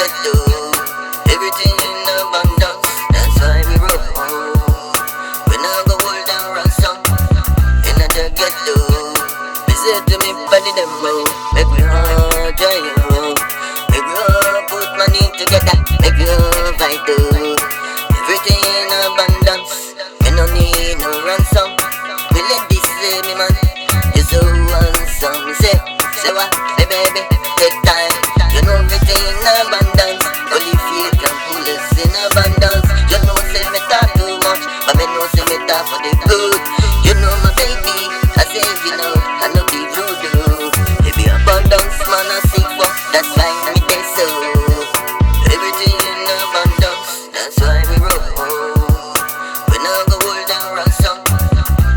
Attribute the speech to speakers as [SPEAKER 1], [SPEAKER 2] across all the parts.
[SPEAKER 1] ghetto. Everything in abundance, that's why we roll. We now go hold and ransom in the ghetto. Me say to me body them roll, make we all try you. Make we all put money together, make we all fight too. Everything in abundance, me no need no ransom. Me let this say me man, you so handsome. Me say what, hey baby, take time. You know everything in abundance, only feel can pull us in abundance. You know say me talk too much, but me know say me talk for the good. You know my baby, I say you know, I know be rude. It be abundance, man I seek for, that's why me day so. Everything in abundance, that's why we roll. We now go hold and ransom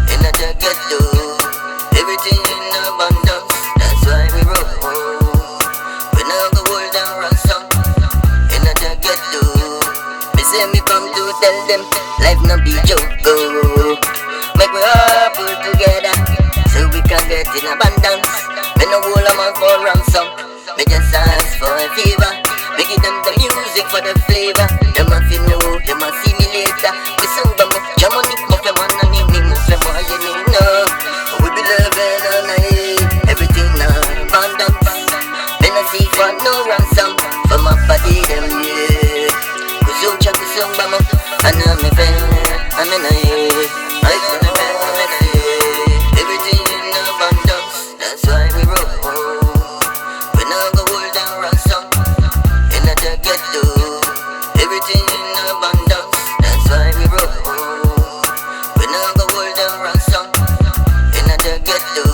[SPEAKER 1] in the ghetto. Everything in abundance, that's why we roll. We now go hold and ransom in the ghetto. Me say me come to tell them life no be joke. Make we all pull together so we can get in abundance. Me no hold a man for ransom, me just ask for a favor. Me give them the music for the flavor. Them a feel know, them a see me later. We sing them up, your money, mo fe man and me mo fe mo you know. We be loving all night, everything na abundance. Me no see for no ransom for my body them yeah. Kusum cha kusum bamo, ana me fe, amena yeah. Everything in abundance, that's why we roll. We now go hold and ransom in the ghetto. Everything in abundance, that's why we roll. We now go hold and ransom in the ghetto.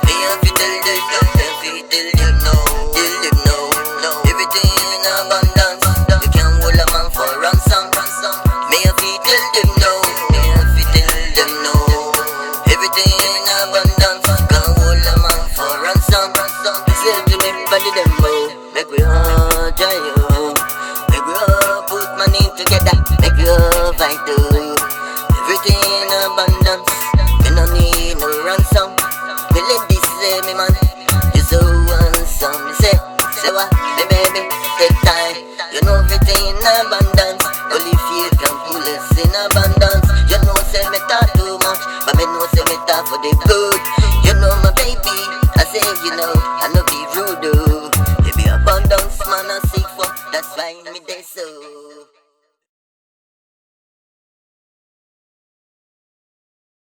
[SPEAKER 1] Me have to tell them no. Everything in abundance, we can't hold a man for ransom. Me have to tell them no. Everything in abundance, can't hold a man for ransom. Say to me, body them roll, make we all try you. Make we all put money together, make we all fight too. Everything in abundance, me no need no ransom. Me let this say me man, you so handsome. Me say what, hey baby, take time. You know everything in abundance, only feel can pull us in abundance. You know say me talk too much, but me know say me talk for the good. You know my baby, I say you know, I know be rude. It be abundance man I seek for, that's why me day so.